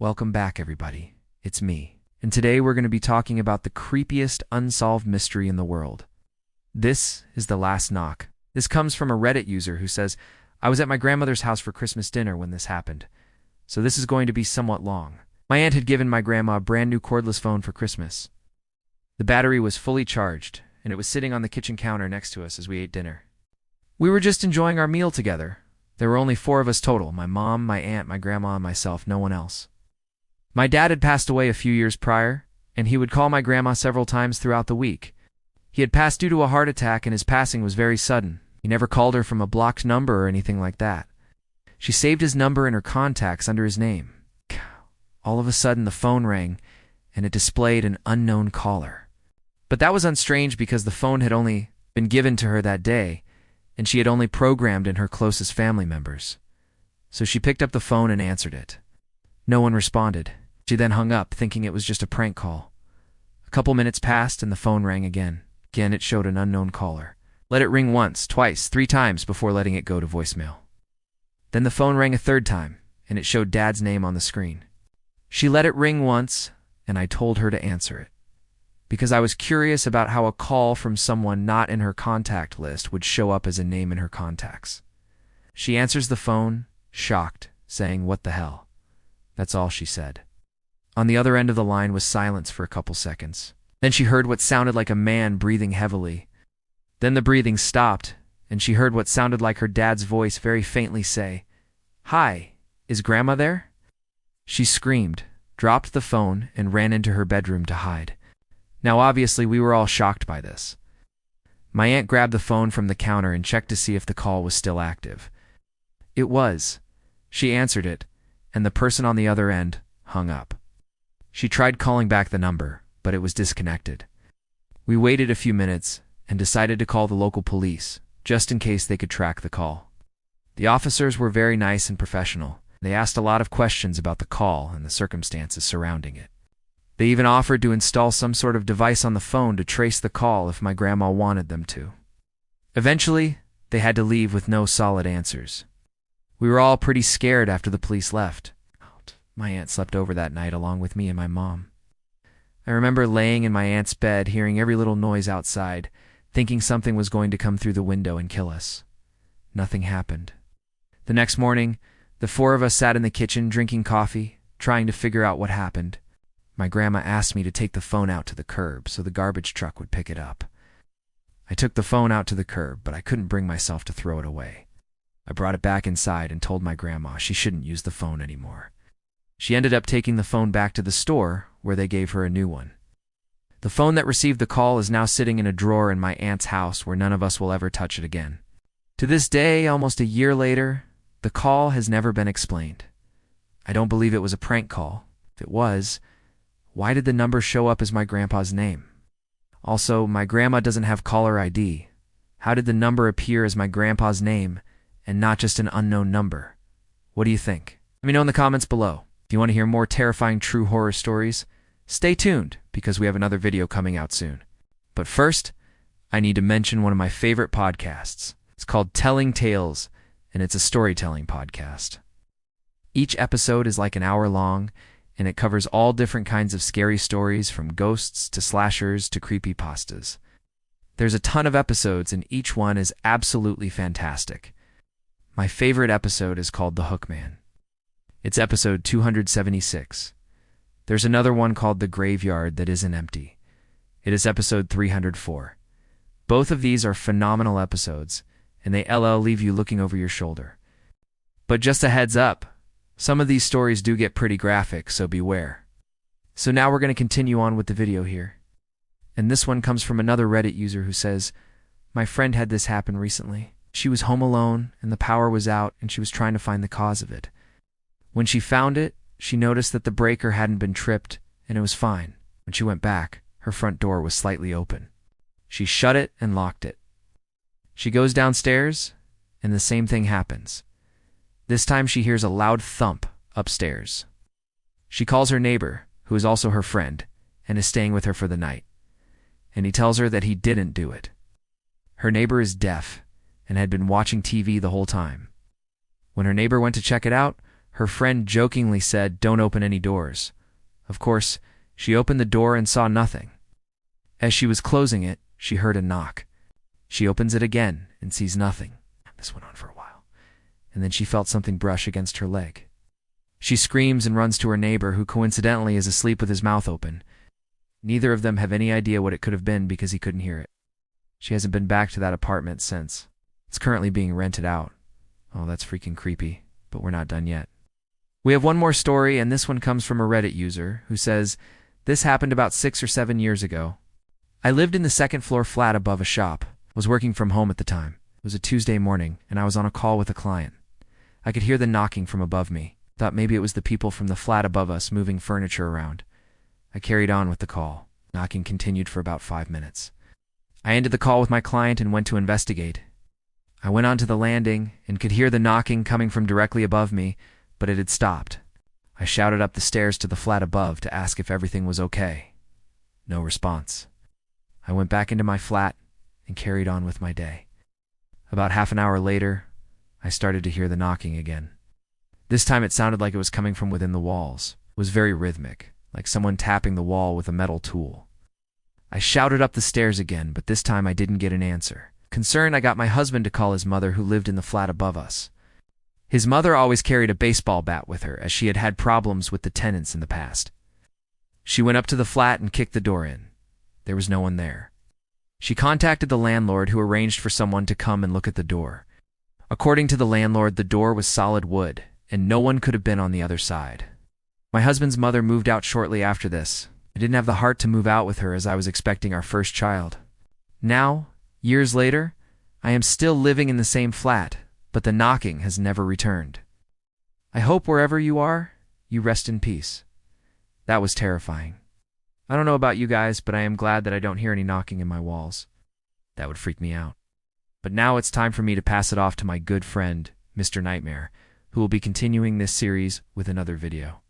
Welcome back, everybody. It's me. And today we're going to be talking about the creepiest unsolved mystery in the world. This is the last knock. This comes from a Reddit user who says, I was at my grandmother's house for Christmas dinner when this happened. So this is going to be somewhat long. My aunt had given my grandma a brand new cordless phone for Christmas. The battery was fully charged, and it was sitting on the kitchen counter next to us as we ate dinner. We were just enjoying our meal together. There were only 4 of us total: my mom, my aunt, my grandma, and myself, no one else. My dad had passed away a few years prior, and he would call my grandma several times throughout the week. He had passed due to a heart attack, and his passing was very sudden. He never called her from a blocked number or anything like that. She saved his number in her contacts under his name. All of a sudden, the phone rang, and it displayed an unknown caller. But that was unstrange because the phone had only been given to her that day, and she had only programmed in her closest family members. So she picked up the phone and answered it. No one responded. She then hung up, thinking it was just a prank call. A couple minutes passed, and the phone rang again. Again, it showed an unknown caller. Let it ring once, twice, 3 times before letting it go to voicemail. Then the phone rang a 3rd time, and it showed Dad's name on the screen. She let it ring once, and I told her to answer it, because I was curious about how a call from someone not in her contact list would show up as a name in her contacts. She answers the phone, shocked, saying, "What the hell?" That's all she said. On the other end of the line was silence for a couple seconds. Then she heard what sounded like a man breathing heavily. Then the breathing stopped, and she heard what sounded like her dad's voice very faintly say, "Hi, is Grandma there?" She screamed, dropped the phone, and ran into her bedroom to hide. Now obviously we were all shocked by this. My aunt grabbed the phone from the counter and checked to see if the call was still active. It was. She answered it, and the person on the other end hung up. She tried calling back the number, but it was disconnected. We waited a few minutes and decided to call the local police, just in case they could track the call. The officers were very nice and professional. They asked a lot of questions about the call and the circumstances surrounding it. They even offered to install some sort of device on the phone to trace the call if my grandma wanted them to. Eventually, they had to leave with no solid answers. We were all pretty scared after the police left. My aunt slept over that night along with me and my mom. I remember laying in my aunt's bed, hearing every little noise outside, thinking something was going to come through the window and kill us. Nothing happened. The next morning, the 4 of us sat in the kitchen drinking coffee, trying to figure out what happened. My grandma asked me to take the phone out to the curb so the garbage truck would pick it up. I took the phone out to the curb, but I couldn't bring myself to throw it away. I brought it back inside and told my grandma she shouldn't use the phone anymore. She ended up taking the phone back to the store, where they gave her a new one. The phone that received the call is now sitting in a drawer in my aunt's house where none of us will ever touch it again. To this day, almost a year later, the call has never been explained. I don't believe it was a prank call. If it was, why did the number show up as my grandpa's name? Also, my grandma doesn't have caller ID. How did the number appear as my grandpa's name and not just an unknown number? What do you think? Let me know in the comments below. If you want to hear more terrifying true horror stories, stay tuned because we have another video coming out soon. But first, I need to mention one of my favorite podcasts. It's called Telling Tales, and it's a storytelling podcast. Each episode is like an hour long, and it covers all different kinds of scary stories, from ghosts to slashers to creepypastas. There's a ton of episodes, and each one is absolutely fantastic. My favorite episode is called The Hookman. It's episode 276. There's another one called The Graveyard That Isn't Empty. It is episode 304. Both of these are phenomenal episodes, and they leave you looking over your shoulder. But just a heads up, some of these stories do get pretty graphic, so beware. So now we're going to continue on with the video here. And this one comes from another Reddit user who says, "My friend had this happen recently. She was home alone, and the power was out, and she was trying to find the cause of it. When she found it, she noticed that the breaker hadn't been tripped, and it was fine. When she went back, her front door was slightly open. She shut it and locked it. She goes downstairs, and the same thing happens. This time she hears a loud thump upstairs. She calls her neighbor, who is also her friend, and is staying with her for the night. And he tells her that he didn't do it. Her neighbor is deaf and had been watching TV the whole time. When her neighbor went to check it out, Her friend jokingly said, "Don't open any doors." Of course, she opened the door and saw nothing. As she was closing it, she heard a knock. She opens it again and sees nothing. This went on for a while, and then she felt something brush against her leg. She screams and runs to her neighbor, who coincidentally is asleep with his mouth open. Neither of them have any idea what it could have been because he couldn't hear it. She hasn't been back to that apartment since. It's currently being rented out. Oh, that's freaking creepy, but we're not done yet. We have one more story, and this one comes from a Reddit user who says, "This happened about 6 or 7 years ago. I lived in the second-floor flat above a shop. Was working from home at the time. It was a Tuesday morning, and I was on a call with a client. I could hear the knocking from above me. Thought maybe it was the people from the flat above us moving furniture around. I carried on with the call. Knocking continued for about 5 minutes. I ended the call with my client and went to investigate. I went onto the landing and could hear the knocking coming from directly above me, but it had stopped. I shouted up the stairs to the flat above to ask if everything was okay. No response. I went back into my flat and carried on with my day. About half an hour later, I started to hear the knocking again. This time it sounded like it was coming from within the walls. It was very rhythmic, like someone tapping the wall with a metal tool. I shouted up the stairs again, but this time I didn't get an answer. Concerned, I got my husband to call his mother, who lived in the flat above us. His mother always carried a baseball bat with her, as she had had problems with the tenants in the past. She went up to the flat and kicked the door in. There was no one there. She contacted the landlord, who arranged for someone to come and look at the door. According to the landlord, the door was solid wood, and no one could have been on the other side. My husband's mother moved out shortly after this. I didn't have the heart to move out with her, as I was expecting our first child. Now, years later, I am still living in the same flat, but the knocking has never returned. I hope wherever you are, you rest in peace. That was terrifying. I don't know about you guys, but I am glad that I don't hear any knocking in my walls. That would freak me out. But now it's time for me to pass it off to my good friend, Mr. Nightmare, who will be continuing this series with another video.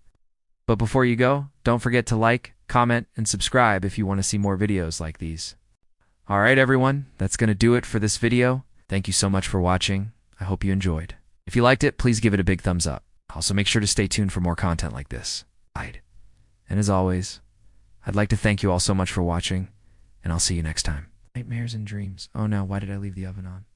But before you go, don't forget to like, comment, and subscribe if you want to see more videos like these. Alright everyone, that's going to do it for this video. Thank you so much for watching. I hope you enjoyed. If you liked it, please give it a big thumbs up. Also make sure to stay tuned for more content like this. And as always, I'd like to thank you all so much for watching, and I'll see you next time. Nightmares and dreams. Oh no, why did I leave the oven on?